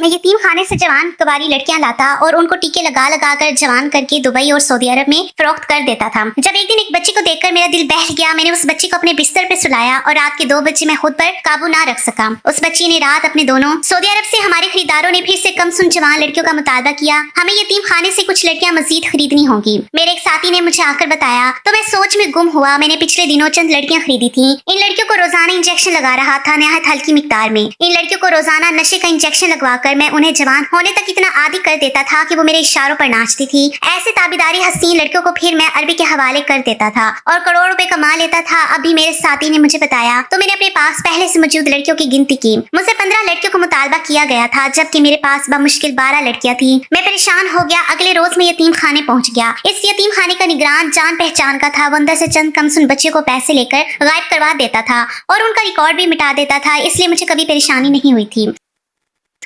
में यतीम खाने से जवान कबारी लड़कियां लाता और उनको टीके लगा लगा कर जवान करके दुबई और सऊदी अरब में फरोख्त कर देता था। जब एक दिन एक बच्ची को देखकर मेरा दिल बहल गया, मैंने उस बच्ची को अपने बिस्तर पे सुलाया और रात के 2 बजे मैं खुद पर काबू ना रख सका। उस बच्ची ने रात अपने दोनों सऊदी अरब से हमारे खरीदारों ने फिर से कमसुन जवान लड़कियों का मुतालबा किया। हमें यतीम खाने से कुछ लड़कियां मजीद खरीदनी होंगी। मेरे एक साथी ने मुझे आकर बताया तो मैं सोच में गुम हुआ। मैंने पिछले दिनों चंद लड़कियां खरीदी थी। इन लड़कियों को रोजाना इंजेक्शन लगा रहा था, निहायत हल्की मिकदार में। इन लड़कियों को रोजाना नशे का इंजेक्शन लगवाकर मैं उन्हें जवान होने तक इतना आदी कर देता था कि वो मेरे इशारों पर नाचती थी। ऐसे ताबीदारी हसीन लड़कियों को फिर मैं अरबी के हवाले कर देता था और करोड़ रुपए कमा लेता था। अभी मेरे साथी ने मुझे बताया तो मैंने अपने पास पहले से मौजूद लड़कियों की गिनती की। मुझसे 15 लड़कियों को मुतालबा किया गया था, जबकि मेरे पास बमुश्किल 12 लड़कियां थी। मैं परेशान हो गया। अगले रोज मैं यतीम खाने पहुंच गया। इस यतीम खाने का निगरान जान पहचान का था। वो अंदर से चंद कमसुन बच्चे को पैसे लेकर गायब करवा देता था और उनका रिकॉर्ड भी मिटा देता था, इसलिए मुझे कभी परेशानी नहीं हुई थी।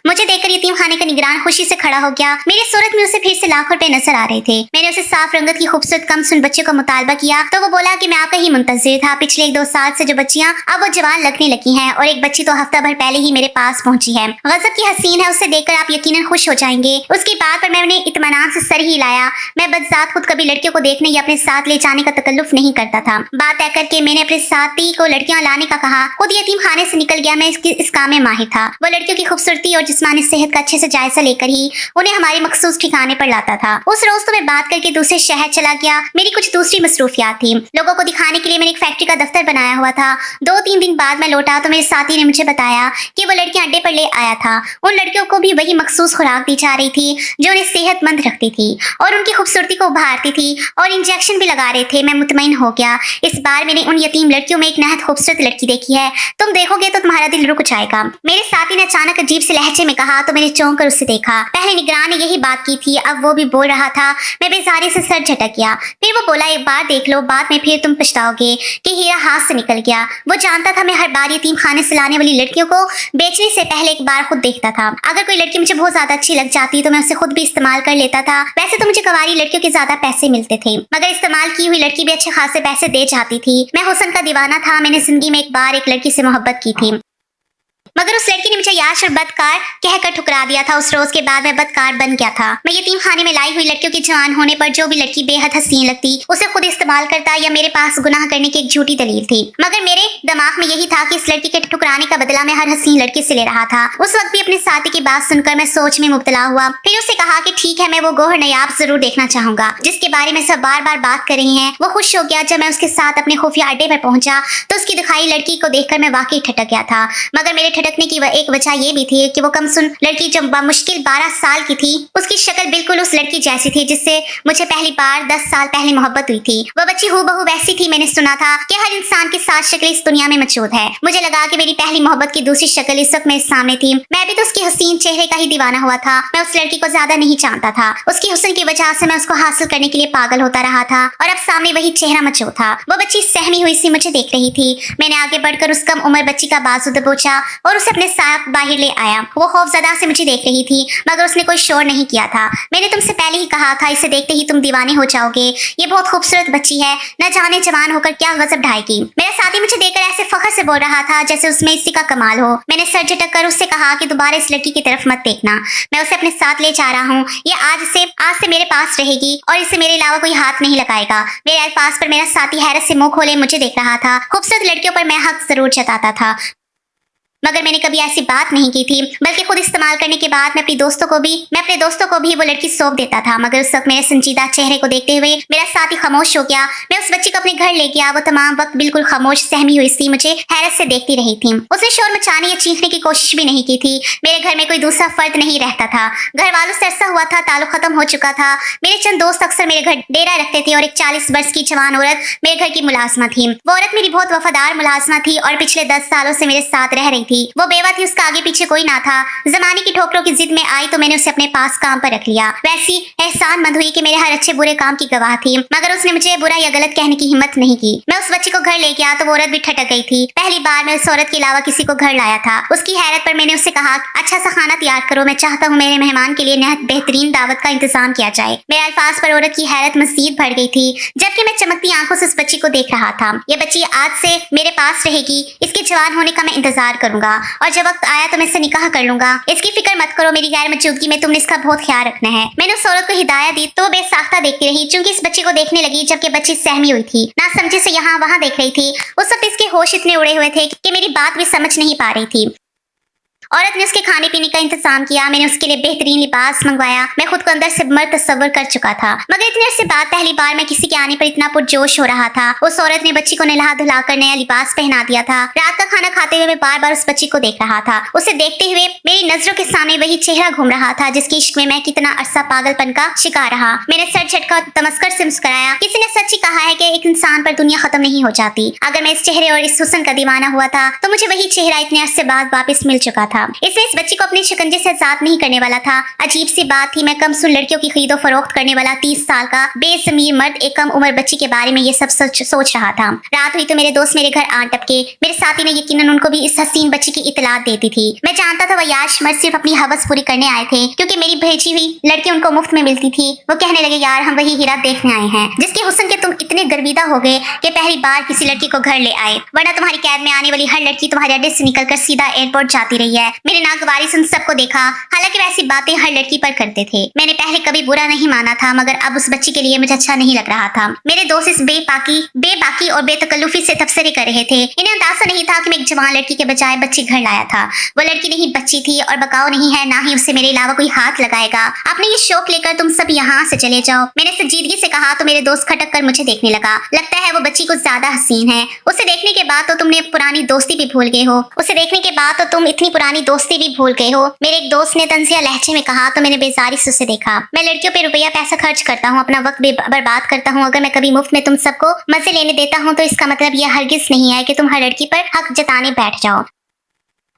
मुझे देखकर यतीम खाने का निगरान खुशी से खड़ा हो गया। मेरी सूरत में उसे फिर से लाखों रुपए नजर आ रहे थे। मैंने उसे साफ रंगत की खूबसूरत कमसुन बच्चे को मुतालबा किया तो वो बोला कि मैं आपका ही मुंतजिर था। पिछले 1-2 साल से जो बच्चियां अब वो जवान लगने लगी हैं और एक बच्ची तो हफ्ता भर पहले ही मेरे पास पहुंची है। गजब की हसीन है, उसे देखकर आप यकीनन खुश हो जाएंगे। उसकी बात पर मैंने इत्मीनान से सर ही हिलाया। मैं बदजात खुद कभी लड़कियों को देखने या अपने साथ ले जाने का तकल्लुफ नहीं करता था। बात तय करके मैंने अपने साथी को लड़कियां लाने का कहा। खुद यतीम खाने से निकल गया। मैं इस काम में माहिर था। वो लड़कियों की खूबसूरती और जिस्मानी सेहत का अच्छे से जायजा लेकर ही उन्हें हमारे मखसूस ठिकाने पर लाता था। उस रोज तो मैं बात करके दूसरे शहर चला गया। मेरी कुछ दूसरी मसरूफियात थी। लोगों को दिखाने के लिए मैंने एक फैक्ट्री का दफ्तर बनाया हुआ था। 2-3 दिन बाद मैं लौटा तो मेरे साथी ने मुझे बताया कि वो लड़कियां अड्डे पर ले आया था। उन लड़कियों को भी वही मखसूस खुराक दी जा रही थी जो उन्हें सेहतमंद रखती थी और उनकी खूबसूरती को उभारती थी और इंजेक्शन भी लगा रहे थे। मैं मुतमईन हो गया। इस बार मैंने उन यतीम लड़कियों में एक नहायत खूबसूरत लड़की देखी है। तुम देखोगे तो तुम्हारा दिल रुक जाएगा। मेरे साथी ने अचानक अजीब से लहजे में कहा तो मैंने चौंक कर उसे देखा। पहले निगरान ने यही बात की थी, अब वो भी बोल रहा था। मैं बेजारी से सर झटक गया। फिर वो बोला, एक बार देख लो, बाद में फिर तुम पछताओगे कि हीरा हाथ से निकल गया। वो जानता था मैं हर बार यतीम खाने से लाने वाली लड़कियों को बेचने से पहले एक बार खुद देखता था। अगर कोई लड़की मुझे बहुत ज्यादा अच्छी लग जाती तो मैं उसे खुद भी इस्तेमाल कर लेता था। वैसे तो मुझे कवारी लड़कियों के ज्यादा पैसे मिलते थे, मगर इस्तेमाल की हुई लड़की भी अच्छे खासे पैसे दे जाती थी। मैं हुस्न का दीवाना था। मैंने जिंदगी में एक बार एक लड़की से मोहब्बत की थी, मगर उस लड़की ने मुझे याश और बदकार कहकर ठुकरा दिया था। उस रोज के बाद मैं बदकार बन गया था। मैं यतीम खाने में लाई हुई लड़कियों के जवान होने पर जो भी लड़की बेहद हसीन लगती उसे खुद इस्तेमाल करता या मेरे पास गुनाह करने की एक झूठी दलील थी। मगर मेरे दिमाग में यही था कि इस लड़की के ठुकराने का बदला मैं हर हसीन लड़की से ले रहा था। उस वक्त भी अपने साथी की बात सुनकर मैं सोच में मुब्तला हुआ। फिर उससे कहा कि ठीक है, मैं वो गोहर नयाब जरूर देखना चाहूंगा जिसके बारे में सब बार बार बात कर रही हैं। वो खुश हो गया। जब मैं उसके साथ अपने खुफिया अड्डे पर पहुंचा तो उसकी दिखाई लड़की को देखकर मैं वाकई ठटक गया था। मगर मेरे ठटकने की एक वजह ये भी थी कि वो कमसुन लड़की जो मुश्किल 12 साल की थी, उसकी शक्ल बिल्कुल उस लड़की जैसी थी जिससे मुझे पहली बार 10 साल पहले मोहब्बत हुई थी। वो बच्ची हूबहू वैसी थी। मैंने सुना था कि हर इंसान की 7 शक्लें इस दुनिया में मौजूद है। मुझे लगा कि मेरी पहली मोहब्बत की दूसरी शक्ल इस वक्त मेरे सामने थी। मैं भी तो उसके हसीन चेहरे का ही दीवाना हुआ था। मैं उस लड़की को ज्यादा नहीं जानता था। उसकी हुस्न की वजह से मैं उसको हासिल करने के लिए पागल होता रहा था और अब सामने वही चेहरा मौजूद था। वो बच्ची सहमी हुई सी मुझे देख रही थी। मैंने आगे बढ़कर उस कम उम्र बच्ची का बाजू दबोचा और उसे अपने साथ बाहर ले आया। वो खौफजदा से मुझे देख रही थी, मगर उसने कोई शोर नहीं किया था। मैंने तुमसे पहले ही कहा था, इसे देखते ही तुम दीवाने हो जाओगे। ये बहुत खूबसूरत बच्ची है, न जाने जवान होकर क्या गजब ढाएगी। मेरा साथी मुझे देखकर ऐसे फख्र से बोल रहा था जैसे उसमें इसी का कमाल हो। मैंने सर झटक कर उससे कहा कि दोबारा इस लड़की की तरफ मत देखना। मैं उसे अपने साथ ले जा रहा हूँ। ये आज से मेरे पास रहेगी और इसे मेरे अलावा कोई हाथ नहीं लगाएगा। मेरे अल्फाज पर मेरा साथी हैरत से मुंह खोले मुझे देख रहा था। खूबसूरत लड़कियों पर मैं हक जरूर जताता था, मगर मैंने कभी ऐसी बात नहीं की थी। बल्कि खुद इस्तेमाल करने के बाद मैं अपने दोस्तों को भी वो लड़की सौंप देता था। मगर उस वक्त मेरे संजीदा चेहरे को देखते हुए मेरा साथी खामोश हो गया। मैं उस बच्ची को अपने घर ले गया। वो तमाम वक्त बिल्कुल खामोश सहमी हुई सी मुझे हैरत से देखती रही थी। उसने शोर मचाने या चीखने की कोशिश भी नहीं की थी। मेरे घर में कोई दूसरा फर्द नहीं रहता था। घर वालों से अरसा हुआ था, ताल्लुक खत्म हो चुका था। मेरे चंद दोस्त अक्सर मेरे घर डेरा रखते थे और एक 40 वर्ष की जवान औरत मेरे घर की मुलाजमा थी। वो औरत मेरी बहुत वफादार मुलाजमा थी और पिछले 10 सालों से मेरे साथ रह रही थी। वो बेवा थी, उसका आगे पीछे कोई ना था। जमाने की ठोकरों की जिद में आई तो मैंने उसे अपने पास काम पर रख लिया। वैसी एहसान मंद हुई कि मेरे हर अच्छे बुरे काम की गवाह थी, मगर उसने मुझे बुरा या गलत कहने की हिम्मत नहीं की। मैं उस बच्ची को घर ले गया तो वो औरत भी ठटक गई थी। पहली बार मैं उस औरत के अलावा किसी को घर लाया था। उसकी हैरत पर मैंने उससे कहा, अच्छा सा खाना तैयार करो, मैं चाहता हूँ मेरे मेहमान के लिए नहायत बेहतरीन दावत का इंतजाम किया जाए। मेरे अल्फाज पर औरत की हैरत मजीद बढ़ गई थी, जबकि मैं चमकती आंखों से उस बच्ची को देख रहा था। ये बच्ची आज से मेरे पास रहेगी, इसके जवान होने का मैं इंतजार करूंगा। करूंगा और जब वक्त आया तो मैं इससे निकाह कर लूंगा। इसकी फिक्र मत करो, मेरी गैर मौजूदगी में तुमने इसका बहुत ख्याल रखना है। मैंने उस औरत को हिदायत दी तो वो बेसाख्ता देखती रही, चूंकि इस बच्चे को देखने लगी जबकि बच्ची सहमी हुई थी, ना समझे से यहाँ वहाँ देख रही थी। उस वक्त इसके होश इतने उड़े हुए थे कि मेरी बात भी समझ नहीं पा रही थी। औरत ने उसके खाने पीने का इंतजाम किया, मैंने उसके लिए बेहतरीन लिबास मंगवाया। मैं खुद को अंदर से मर्द तस्वर कर चुका था, मगर इतने अरसे बाद पहली बार मैं किसी के आने पर इतना पुरजोश हो रहा था। उस औरत ने बच्ची को नहला धुला कर नया लिबास पहना दिया था। रात का खाना खाते हुए मैं बार बार उस बच्ची को देख रहा था। उसे देखते हुए मेरी नजरों के सामने वही चेहरा घूम रहा था जिसके इश्क में मैं कितना अरसा पागलपन का शिकार रहा। मैंने सर झटका तमस्कर से मुस्कुराया। किसी ने सच ही कहा है कि एक इंसान पर दुनिया खत्म नहीं हो जाती। अगर मैं इस चेहरे और इस हुस्न का दीवाना हुआ था तो मुझे वही चेहरा इतने अरसे बाद वापस मिल चुका था। इसलिए इस बच्ची को अपने शिकंजे से आजाद नहीं करने वाला था। अजीब सी बात थी, मैं कमसुन लड़कियों की खरीदो फरोख्त करने वाला 30 साल का बेजमीर मर्द एक कम उम्र बच्ची के बारे में ये सब सोच रहा था। रात हुई तो मेरे दोस्त मेरे घर आ टपके। मेरे साथी ने यकीनन उनको भी इस हसीन बच्ची की इतलात देती थी। मैं जानता था वह याश मर्द सिर्फ अपनी हवस पूरी करने आए थे, क्योंकि मेरी भेजी हुई लड़की उनको मुफ्त में मिलती थी। वो कहने लगे, यार हम वही हीरा देखने आए हैं जिसके हुस्न के तुम इतने गर्विदा हो गए कि पहली बार किसी लड़की को घर ले आए, वरना तुम्हारी कैद में आने वाली हर लड़की तुम्हारे अड्डे से निकलकर सीधा एयरपोर्ट जाती रही है। मेरे नागवारी से सबको देखा, हालांकि वैसी बातें हर लड़की पर करते थे। मैंने पहले कभी बुरा नहीं माना था, मगर अब उस बच्ची के लिए मुझे अच्छा नहीं लग रहा था। मेरे दोस्त इस बेबाकी और बेतकल्लुफी से तबसरे कर रहे थे। इन्हें अंदाजा नहीं था कि मैं एक जवान लड़की के बजाय बच्ची घर लाया था। वो लड़की नहीं बच्ची थी और बकाऊ नहीं है, ना ही उससे मेरे अलावा कोई हाथ लगाएगा। अपने ये शौक लेकर तुम सब यहाँ से चले जाओ, मैंने संजीदगी से कहा तो मेरे दोस्त खटक कर मुझे देखने लगा। लगता है वो बच्ची कुछ ज्यादा हसीन है। उसे देखने के बाद तो तुमने पुरानी दोस्ती भी भूल गए हो। उसे देखने के बाद तो तुम इतनी पुरानी दोस्ती भी भूल गए हो, मेरे एक दोस्त ने तंजिया लहजे में कहा। तो मैंने बेजारी से उसे देखा। मैं लड़कियों पे रुपया पैसा खर्च करता हूँ, अपना वक्त भी बर्बाद करता हूँ। अगर मैं कभी मुफ्त में तुम सबको मजे लेने देता हूँ तो इसका मतलब यह हरगिज नहीं है कि तुम हर लड़की पर हक जताने बैठ जाओ।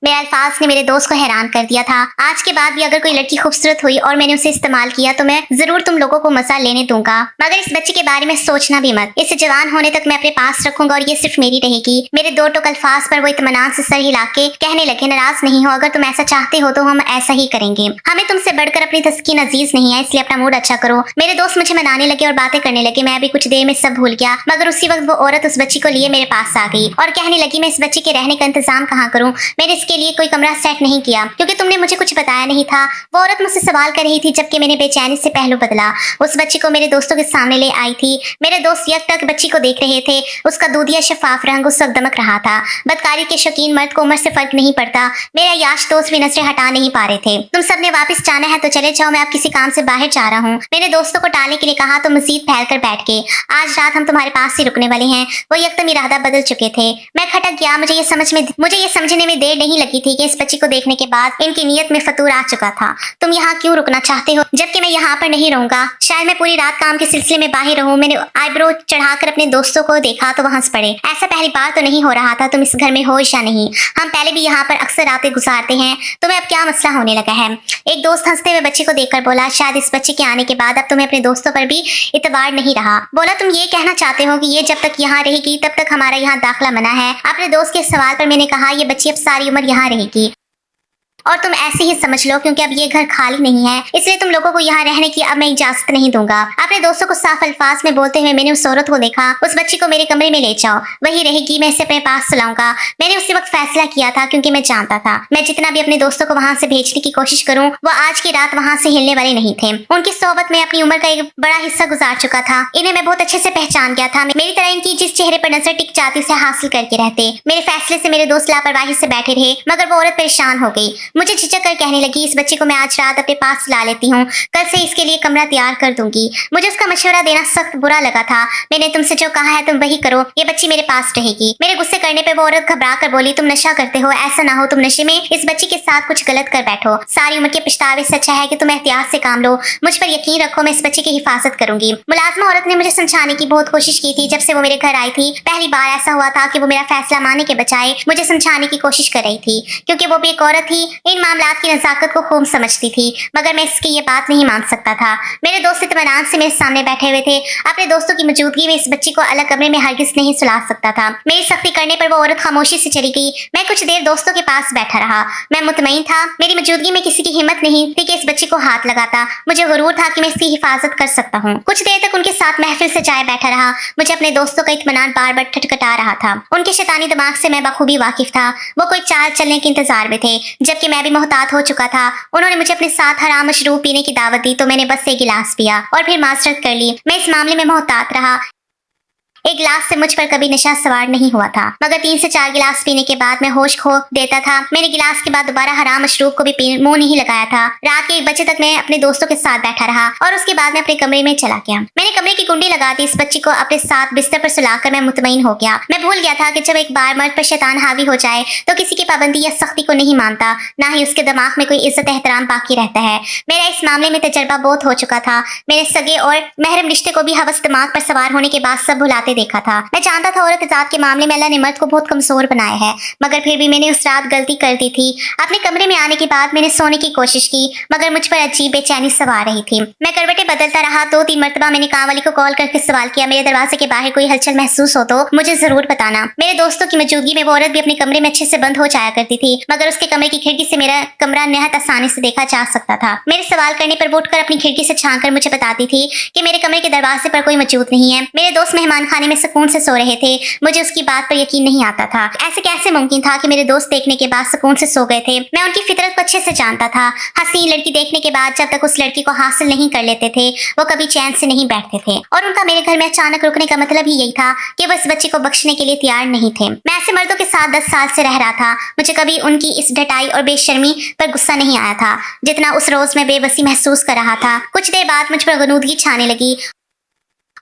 मेरे अल्फाज ने मेरे दोस्त को हैरान कर दिया था। आज के बाद भी अगर कोई लड़की खूबसूरत हुई और मैंने उसे इस्तेमाल किया तो मैं जरूर तुम लोगों को मजा लेने दूंगा, मगर इस बच्चे के बारे में सोचना भी मत। इसे जवान होने तक मैं अपने पास रखूंगा और ये सिर्फ मेरी रहेगी। मेरे दो टोक अल्फाज पर वो इत्मीनान से सर हिला के कहने लगे, नाराज नहीं हो, अगर तुम ऐसा चाहते हो तो हम ऐसा ही करेंगे। हमें तुमसे बढ़कर अपनी तस्कीन अजीज नहीं है, इसलिए अपना मूड अच्छा करो। मेरे दोस्त मुझे मनाने लगे और बातें करने लगे। मैं भी कुछ देर में सब भूल गया, मगर उसी वक्त वो औरत उस बच्ची को लिए मेरे पास आ गई और कहने लगी, मैं इस बच्ची के रहने का इंतजाम कहाँ करूँ? मैंने इसके लिए कोई कमरा नहीं किया क्योंकि तुमने मुझे कुछ बताया नहीं था। वो औरत मुझसे सवाल कर रही थी जबकि मैंने बेचैनी से पहलू बदला। उस बच्ची को मेरे दोस्तों के सामने ले आई थी। मेरे दोस्त यकटक बच्ची को देख रहे थे। उसका दूधिया शफाफ रंग उस वक्त दमक रहा था। बदकारी के शौकीन मर्द को उम्र से फर्क नहीं पड़ता। मेरा याश दोस्त भी नजरें हटा नहीं पा रहे थे। तुम सबने वापस जाना है तो चले जाओ, मैं अब किसी काम से बाहर जा रहा हूँ। मैंने दोस्तों को टालने के लिए कहा तो मजीद फैल कर बैठ गए। आज रात हम तुम्हारे पास ही रुकने वाले हैं। वो यकदम इरादा बदल चुके थे। मैं खटक गया। मुझे ये समझने में देर नहीं लगी थी कि इस बच्ची को देखने के बाद इनकी नीयत में फतूर आ चुका था। तुम यहाँ क्यों रुकना चाहते हो जबकि मैं यहाँ पर नहीं रहूंगा? शायद मैं पूरी रात काम के सिलसिले में बाहर रहूं। मैंने आईब्रो चढ़ाकर अपने दोस्तों को देखा तो वो हंस पड़े। ऐसा पहली बार तो नहीं हो रहा था। तुम इस घर में हो या नहीं? हम पहले भी यहाँ पर अक्सर रातें गुजारते हैं, तुम्हें अब क्या मसला होने लगा है? एक दोस्त हंसते हुए बच्चे को देखकर बोला, शायद इस बच्चे के आने के बाद अब तुम्हें अपने दोस्तों पर भी इतबार नहीं रहा। बोला, तुम ये कहना चाहते हो कि ये जब तक यहाँ रहेगी तब तक हमारा यहाँ दाखिला मना है? अपने दोस्त के सवाल पर मैंने कहा, ये बच्ची अब सारी उम्र यहाँ रहेगी और तुम ऐसे ही समझ लो, क्योंकि अब ये घर खाली नहीं है, इसलिए तुम लोगों को यहाँ रहने की अब मैं इजाजत नहीं दूंगा। अपने दोस्तों को साफ अल्फाज में बोलते हुए मैंने उस औरत को देखा। उस बच्ची को मेरे कमरे में ले जाओ, वही रहेगी, मैं इसे अपने पास सुलाऊंगा। मैंने उसी वक्त फैसला किया था क्योंकि मैं जानता था मैं जितना भी अपने दोस्तों को वहां से भेजने की कोशिश करूं वो आज की रात वहां से हिलने वाले नहीं थे। उनकी सोहबत में अपनी उम्र का एक बड़ा हिस्सा गुजार चुका था। इन्हें मैं बहुत अच्छे से पहचान गया था। मेरी तरह इनकी जिस चेहरे पर नजर टिक जाती उसे हासिल करके रहते। मेरे फैसले से मेरे दोस्त लापरवाही से बैठे रहे, मगर वो औरत परेशान हो गई। मुझे झिझक कर कहने लगी, इस बच्चे को मैं आज रात अपने पास ला लेती हूँ, कल से इसके लिए कमरा तैयार कर दूंगी। मुझे उसका मशवरा देना सख्त बुरा लगा था। मैंने तुमसे जो कहा है तुम वही करो, ये बच्ची मेरे पास रहेगी। मेरे गुस्से करने पे वो औरत घबरा कर बोली, तुम नशा करते हो, ऐसा ना हो तुम नशे में इस बच्ची के साथ कुछ गलत कर बैठो। सारी उम्र के पछतावे से अच्छा है कि तुम एहतियात से काम लो। मुझ पर यकीन रखो, मैं इस बच्चे की हिफाजत करूंगी। मुलाजमा औरत ने मुझे समझाने की बहुत कोशिश की थी। जब से वो मेरे घर आई थी पहली बार ऐसा हुआ था कि वो मेरा फैसला मानने के बजाय मुझे समझाने की कोशिश कर रही थी, क्योंकि वो भी एक औरत थी इन मामलात की नज़ाकत को खूब समझती थी, मगर मैं इसकी ये बात नहीं मान सकता था। मेरे दोस्त इत्मीनान से मेरे सामने बैठे हुए थे। अपने दोस्तों की मौजूदगी में इस बच्ची को अलग कमरे में हरगिज नहीं सुला सकता था। मेरी सख्ती करने पर वो औरत खामोशी से चली गई। मैं कुछ देर दोस्तों के पास बैठा रहा। मैं मुतमईन था, मेरी मौजूदगी में किसी की हिम्मत नहीं थी कि इस बच्ची को हाथ लगाता। मुझे गुरूर था कि मैं इसकी हिफाजत कर सकता हूँ। कुछ देर तक उनके साथ महफिल से जाए बैठा रहा। मुझे अपने दोस्तों का इत्मीनान बार बार खटखटा रहा था। उनके शैतानी दिमाग से मैं बखूबी वाकिफ था। वो कोई चाल चलने के इंतजार में थे, जबकि मैं भी मोहतात हो चुका था। उन्होंने मुझे अपने साथ हराम मशरूब पीने की दावत दी तो मैंने बस एक गिलास पिया और फिर माजरत कर ली। मैं इस मामले में मोहतात रहा। एक गिलास से मुझ पर कभी नशा सवार नहीं हुआ था, मगर 3 से 4 गिलास पीने के बाद मैं होश खो देता था। मैंने गिलास के बाद दोबारा हराम मशरूब को भी मुंह नहीं लगाया था। रात के 1 बजे तक मैं अपने दोस्तों के साथ बैठा रहा और उसके बाद मैं अपने कमरे में चला गया। मैंने कमरे की कुंडी लगा दी। इस बच्ची को अपने साथ बिस्तर पर सुलाकर मैं मुतमईन हो गया। मैं भूल गया था कि जब एक बार मर्द पर शैतान हावी हो जाए तो किसी की पाबंदी या सख्ती को नहीं मानता, ना ही उसके दिमाग में कोई इज्जत एहतराम बाकी रहता है। मेरा इस मामले में तजर्बा बहुत हो चुका था। मैंने सगे और महरम रिश्ते को भी हवस दिमाग पर सवार होने के बाद सब भुलाते देखा था। मैं जानता था औरत जात के मामले में अल्लाह ने मर्द को बहुत कमजोर बनाया है, मगर फिर भी मैंने उस रात गलती कर दी थी। अपने कमरे में आने के बाद मैंने सोने की कोशिश की, मगर मुझ पर अजीब बेचैनी सवार रही थी। मैं करवटें बदलता रहा। 2-3 मरतबा मैंने काम वाली को कॉल करके सवाल किया, मेरे दरवाजे के बाहर कोई हलचल महसूस हो तो मुझे जरूर बताना। मेरे दोस्तों की मौजूदगी में वो औरत भी अपने कमरे में अच्छे से बंद हो जाया करती थी, मगर उसके कमरे की खिड़की से मेरा कमरा निहायत आसानी से देखा जा सकता था। मेरे सवाल करने पर वो उठकर अपनी खिड़की से झांक कर मुझे बताती थी कि मेरे कमरे के दरवाजे पर कोई मौजूद नहीं है। मेरे दोस्त मेहमान खाने में सुकून से सो रहे थे। मुझे उसकी बात पर यकीन नहीं आता था। ऐसे कैसे मुमकिन था कि मेरे दोस्त देखने के बाद सुकून से सो गए थे। मैं उनकी फितरत को अच्छे से जानता था। हसीन लड़की देखने के बाद जब तक उस लड़की को हासिल नहीं कर लेते थे वो कभी चैन से नहीं बैठते थे, और उनका मेरे घर में अचानक रुकने का मतलब ही यही था कि वो इस बच्चे को बख्शने के लिए तैयार नहीं थे। मैं ऐसे मर्दों के साथ 10 साल से रह रहा था। मुझे कभी उनकी इस डटाई और बेशर्मी पर गुस्सा नहीं आया था जितना उस रोज मैं बेबसी महसूस कर रहा था। कुछ देर बाद मुझ पर गनूदगी छाने लगी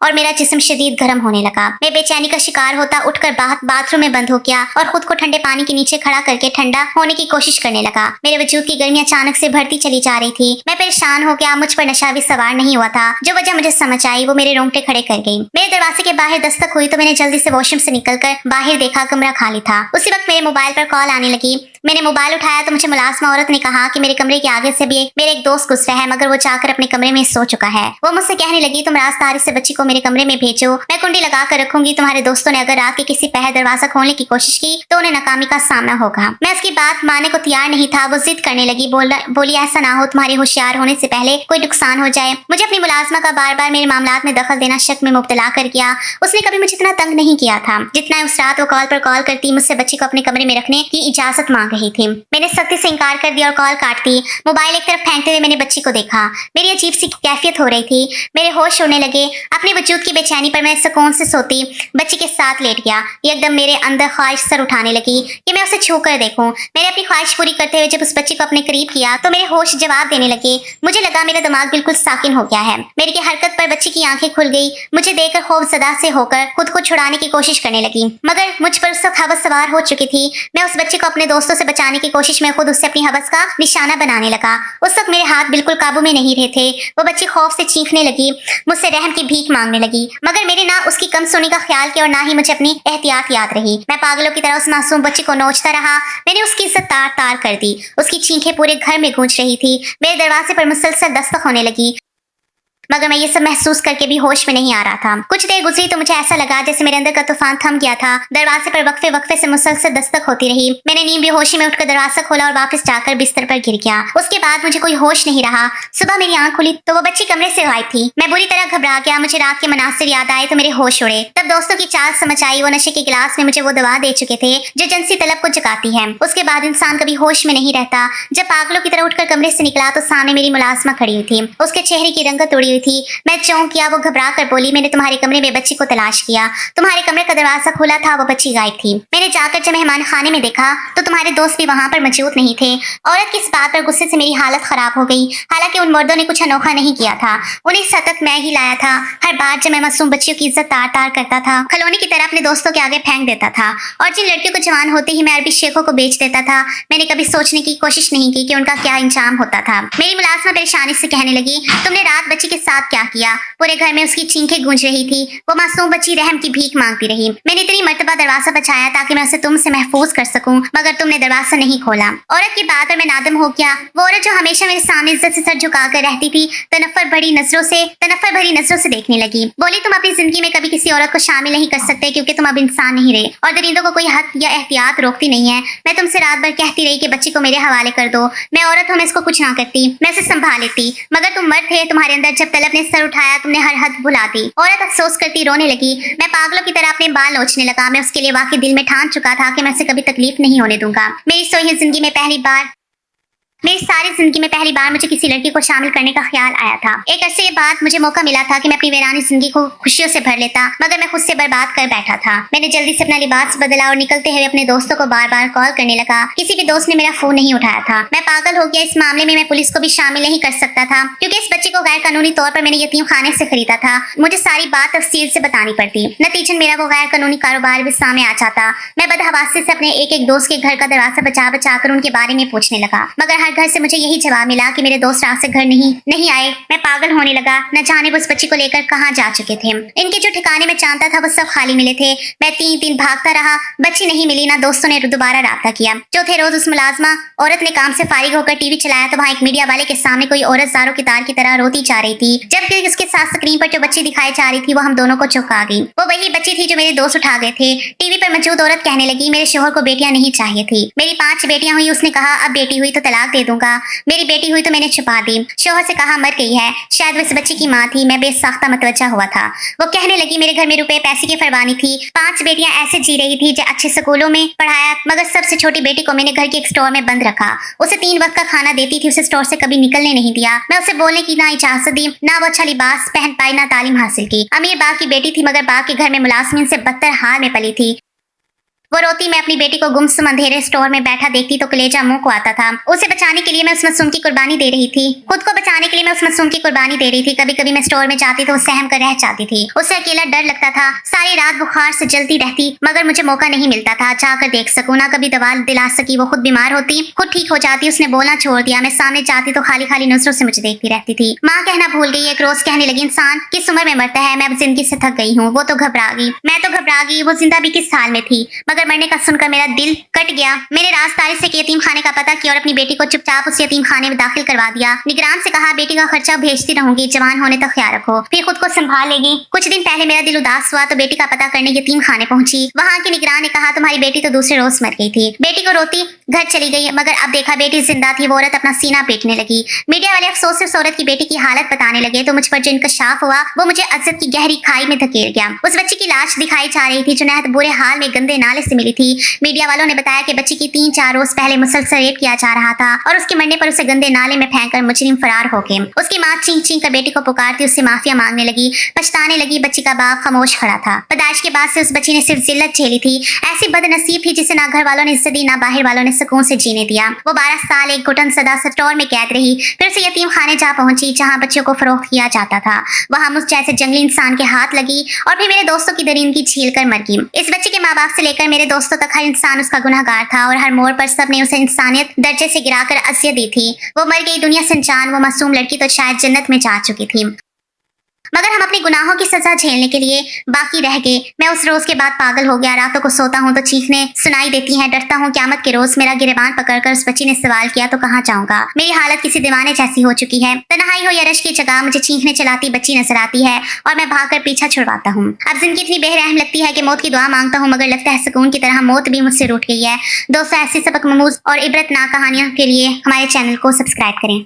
और मेरा जिस्म शदीद गर्म होने लगा। मैं बेचैनी का शिकार होता उठकर बाथरूम में बंद हो गया और खुद को ठंडे पानी के नीचे खड़ा करके ठंडा होने की कोशिश करने लगा। मेरे वजूद की गर्मी अचानक से बढ़ती चली जा रही थी। मैं परेशान हो गया। मुझ पर नशा भी सवार नहीं हुआ था। जो वजह मुझे समझ आई वो मेरे रोंगटे खड़े कर गई। मेरे दरवाजे के बाहर दस्तक हुई तो मैंने जल्दी से वॉशरूम से निकलकर बाहर देखा, कमरा खाली था। उसी वक्त मेरे मोबाइल पर कॉल आने लगी। मैंने मोबाइल उठाया तो मुझे मुलाजमा औरत ने कहा कि मेरे कमरे के आगे से भी मेरे एक दोस्त गुजरा है, मगर वो जाकर अपने कमरे में सो चुका है। वो मुझसे कहने लगी, तुम राजदारी से बच्ची को मेरे कमरे में भेजो, मैं कुंडी लगा कर रखूंगी। तुम्हारे दोस्तों ने अगर रात के किसी पहर दरवाजा खोलने की कोशिश की तो उन्हें नाकामी का सामना होगा। मैं उसकी बात मानने को तैयार नहीं था। वो जिद करने लगी, बोली ऐसा ना हो तुम्हारे होशियार होने से पहले कोई नुकसान हो जाए। मुझे अपनी मुलाजमा का बार बार मेरे मामलात में दखल देना शक में मुब्तला कर गया। उसने कभी मुझे इतना तंग नहीं किया था जितना उस रात वो कॉल पर कॉल करती मुझसे बच्ची को अपने कमरे में रखने की इजाजत मांग रही थी। मैंने सख्ती से इंकार कर दिया और कॉल काट दी। मोबाइल एक तरफ फेंकते हुए मैंने बच्ची को देखा। मेरी अजीब सी कैफियत हो रही थी। मेरे होश होने लगे। अपने वजूद की बेचैनी पर मैं सुकून से सोती बच्ची के साथ लेट गया। एकदम मेरे अंदर ख्वाहिश सर उठाने लगी कि मैं उसे छू कर देखूं। मैंने अपनी ख्वाहिश पूरी करते हुए जब उस बच्ची को अपने करीब किया तो मेरे होश जवाब देने लगे। मुझे लगा मेरा दिमाग बिल्कुल साकिन हो गया है। मेरी की हरकत पर बच्ची की आंखें खुल गई। मुझे देखकर खौफजदा से होकर खुद को छुड़ाने की कोशिश करने लगी, मगर मुझ पर उस वक्त हवस सवार हो चुकी थी। मैं उस बच्ची को अपने दोस्तों से बचाने की कोशिश में खुद उससे अपनी हवस का निशाना बनाने लगा। उस वक्त मेरे हाथ बिल्कुल काबू में नहीं रहे थे। वो बच्ची खौफ से चीखने लगी, मुझसे रहम की भीख मांगने लगी, मगर मेरे ना उसकी कम सुनी का ख्याल किया और ना ही मुझे अपनी एहतियात याद रही। मैं पागलों की तरह उस मासूम बच्ची को नोचता रहा। मैंने उसकी इज्जत तार तार कर दी। उसकी चीखें पूरे घर में गूंज रही थी। मेरे दरवाजे पर मुसलसल दस्तक होने लगी, मगर मैं ये सब महसूस करके भी होश में नहीं आ रहा था। कुछ देर गुजरी तो मुझे ऐसा लगा जैसे मेरे अंदर का तूफान थम गया था। दरवाजे पर वक्फे वक्फे से मुसलसल दस्तक होती रही। मैंने नींद बेहोशी में उठकर दरवाजा खोला और वापस जाकर बिस्तर पर गिर गया। उसके बाद मुझे कोई होश नहीं रहा। सुबह मेरी आंख खुली तो वो बच्ची कमरे से गायब थी। मैं बुरी तरह घबरा गया। मुझे रात के मनासिर याद आए तो मेरे होश उड़े। तब दोस्तों की चाल समझ आई। वो नशे के गिलास में मुझे वो दवा दे चुके थे जो जिनसी तलब को जगाती है। उसके बाद इंसान कभी होश में नहीं रहता। जब पागलों की तरह उठकर कमरे से निकला तो सामने मेरी मुलाजमा खड़ी हुई थी। उसके चेहरे की रंगत उड़ी हुई थी। मैं किया। वो घबरा कर बोली, मैंने तुम्हारे कमरे में बच्ची को तलाश किया, तुम्हारे कमरे का दरवाजा खुला था, वो बच्ची गायब थी। मैंने जाकर जब मेहमान खाने में देखा तो तुम्हारे दोस्त भी वहां पर मौजूद नहीं थे। औरत की इस बात पर गुस्से से मेरी हालत खराब हो गई। हालांकि उन मर्दों ने कुछ अनोखा नहीं किया था। उन्हें सतत मैं ही लाया था। हर बार जब मैं मासूम बच्चियों की इज्जत तार तार करता था, खिलौने की तरह अपने दोस्तों के आगे फेंक देता था, और जिन लड़कियों को जवान होते ही मैं अरबी शेखों को बेच देता था, मैंने कभी सोचने की कोशिश नहीं की कि उनका क्या इंजाम होता था। मेरी मुलाजमा परेशानी से कहने लगी, तुमने रात बच्ची के साथ क्या किया। पूरे घर में उसकी चीखें गूंज रही थी। वो मासूम बच्ची रहम की भीख मांगती रही। मैंने इतनी मर्तबा दरवाजा बचाया ताकि मैं उसे तुमसे महफूज कर सकूं, मगर तुमने दरवाजा नहीं खोला। औरत की बात और मैं नादम हो गया। वो औरत जो हमेशा मेरे सामने इज्जत से सर झुकाकर रहती थी, तनफ्फर भरी नजरों से देखने लगी। बोली, तुम अपनी जिंदगी में कभी किसी औरत को शामिल नहीं कर सकते क्योंकि तुम अब इंसान नहीं रहे और दरिंदों को कोई हद या एहतियात रोकती नहीं है। मैं तुमसे रात भर कहती रही कि बच्ची को मेरे हवाले कर दो। मैं औरत हूँ, मैं इसको कुछ ना करती, मैं इसे संभाल लेती, मगर तुम मर्द थे। तुम्हारे अंदर जब तलब ने सर उठाया तुमने हर हद भुला दी। औरत अफसोस करती रोने लगी। मैं पागलों की तरह अपने बाल नोचने लगा। मैं उसके लिए वाकई दिल में ठान चुका था कि मैं उसे कभी तकलीफ नहीं होने दूंगा। मेरी सारी जिंदगी में पहली बार मुझे किसी लड़की को शामिल करने का ख्याल आया था। एक अरसे के बाद मुझे मौका मिला था कि मैं अपनी वीरानी जिंदगी को खुशियों से भर लेता, मगर मैं खुद से बर्बाद कर बैठा था। मैंने जल्दी से अपना लिबास बदला और निकलते हुए अपने दोस्तों को बार बार कॉल करने लगा। किसी भी दोस्त ने मेरा फोन नहीं उठाया था। मैं पागल हो गया। इस मामले में मैं पुलिस को भी शामिल नहीं कर सकता था क्योंकि इस बच्चे को गैर कानूनी तौर पर मैंने यतीम खाने से खरीदा था। मुझे सारी बात तफसील से बतानी पड़ती, नतीजन मेरा वो गैर कानूनी कारोबार भी सामने आ जाता। मैं बदहवासी से अपने एक एक दोस्त के घर का दरवाजा बचा कर उनके बारे में पूछने लगा, मगर हर घर से मुझे यही जवाब मिला कि मेरे दोस्त रात से घर नहीं आए। मैं पागल होने लगा। न जाने वो उस बच्ची को लेकर कहाँ जा चुके थे। इनके जो ठिकाने में जानता था वो सब खाली मिले थे। मैं 3 दिन भागता रहा, बच्ची नहीं मिली। ना दोस्तों ने दोबारा राब्ता किया। चौथे रोज उस मुलाजमा औरत ने काम से फारिग होकर टीवी चलाया तो वहाँ एक मीडिया वाले के सामने कोई औरत ज़ारों की तार की तरह रोती जा रही थी, जबकि उसके साथ स्क्रीन पर जो बच्ची दिखाई जा रही थी वो हम दोनों को चौंका गई। वो वही बच्ची थी जो मेरे दोस्त उठा गए थे। टीवी पर मौजूद औरत कहने लगी, मेरे शोहर को बेटियां नहीं चाहिए थी। मेरी 5 बेटियां हुई। उसने कहा, अब बेटी हुई तो तलाक दे दूंगा। मेरी बेटी हुई तो मैंने छुपा दी। शोहर से कहा मर गई है, शायद वो इस बच्ची की माँ थी। मैं बेसाख्ता मतवज्जा हुआ था। वो कहने लगी, मेरे घर में रुपए पैसे की फरवानी थी। 5 बेटियां ऐसे जी रही थी जो अच्छे स्कूलों में पढ़ाया, मगर सबसे छोटी बेटी को मैंने घर के एक स्टोर में बंद रखा। उसे 3 वक्त का खाना देती थी, उसे स्टोर से कभी निकलने नहीं दिया। मैं उसे बोलने की ना इजाजत दी, ना वो अच्छा लिबास पहन पाई, ना तालीम हासिल की। अमीर बाप की बेटी थी, मगर बाप के घर में मुलाजमिन से बदतर हाल में पली थी। वो रोती मैं अपनी बेटी को गुमसुम अंधेरे स्टोर में बैठा देखती तो कलेजा मुंह को आता था। उसे बचाने के लिए मैं उस मासूम की कुर्बानी दे रही थी। खुद को बचाने के लिए मैं उस मासूम की कुर्बानी दे रही थी। कभी कभी मैं स्टोर में जाती तो वो सहम कर रह जाती थी। उसे अकेला डर लगता था। सारी रात बुखार से जलती रहती, मगर मुझे मौका नहीं मिलता था जाकर देख सकूं। ना कभी दवा दिला सकी। वो खुद बीमार होती, खुद ठीक हो जाती। उसने बोलना छोड़ दिया। मैं सामने जाती तो खाली खाली नजरों से मुझे देखती रहती थी। माँ कहना भूल गई। एक रोज कहने लगी, इंसान किस उम्र में मरता है, मैं अब जिंदगी से थक गई हूँ। वो तो घबरा गई, मैं तो घबरा गई। वो जिंदा भी किस हाल में थी, मगर मरने का सुनकर मेरा दिल कट गया। मैंने राजदारी से यतीम खाने का पता किया और अपनी बेटी को चुपचाप उस यतीम खाने में दाखिल करवा दिया। निगरान से कहा, बेटी का खर्चा भेजती रहूंगी, जवान होने तक ख्याल रखो, फिर खुद को संभाल लेगी। कुछ दिन पहले मेरा दिल उदास हुआ तो बेटी का पता करने यतीम खाने पहुंची। वहाँ के निगरान ने कहा, तुम्हारी बेटी तो दूसरे रोज मर गई थी। बेटी को रोती घर चली गई, मगर अब देखा बेटी जिंदा थी। वो औरत अपना सीना पीटने लगी। मीडिया वाले अफसोस से उस औरत की बेटी की हालत बताने लगे तो मुझ पर जो इंकशाफ हुआ वो मुझे अज़ब की गहरी खाई में धकेल गया। उस बच्ची की लाश दिखाई जा रही थी जो नहायत बुरे हाल में गंदे नाले से मिली थी। मीडिया वालों ने बताया कि बच्ची की 3-4 रोज पहले मुसलसल रेप किया जा रहा था और उसके मरने पर उसे गंदे नाले में फेंककर मुजरिम फरार हो गए। उसकी माँ चीख चीख कर बेटी को पुकारती उससे माफिया मांगने लगी, पछताने लगी। बच्ची का बाप खामोश खड़ा था। पैदाइश के बाद से उस बच्ची ने सिर्फ जिल्लत झेली थी। ऐसी बदनसीब थी जिसे ना घर वालों ने इज्जत दी, ना बाहर वालों ने सुकून से जीने दिया। वो 12 साल एक घुटन सदा स्टोर में कैद रही, फिर उसे यतीम खाने जा पहुंची जहाँ बच्चों को फरोख्त किया जाता था। वहाँ मुझ जैसे जंगली इंसान के हाथ लगी और फिर मेरे दोस्तों की दरिंदगी झील कर मर गई। इस बच्चे के माँ बाप से लेकर मेरे दोस्तों तक हर इंसान उसका गुनहगार था और हर मोड़ पर सब ने उसे इंसानियत दर्जे से गिराकर अज़ियत दी थी। वो मर गई दुनिया से अनजान। वो मासूम लड़की तो शायद जन्नत में जा चुकी थी, मगर हम अपने गुनाहों की सजा झेलने के लिए बाकी रह गए। मैं उस रोज के बाद पागल हो गया। रातों को सोता हूँ तो चीखने सुनाई देती हैं, डरता हूँ क़यामत के रोज मेरा गिरबान पकड़कर उस बच्ची ने सवाल किया तो कहाँ जाऊंगा। मेरी हालत किसी दीवाने जैसी हो चुकी है। तन्हाई हो या रश की जगह मुझे चीखने चलाती बच्ची नजर आती है और मैं भागकर पीछा छुड़वाता हूँ। अब जिंदगी इतनी बेरहम लगती है कि मौत की दुआ मांगता हूँ, मगर लगता है सुकून की तरह मौत भी मुझसे रूठ गई है। दोस्तों, ऐसी सबक ममूज और इबरतनाक कहानियों के लिए हमारे चैनल को सब्सक्राइब करें।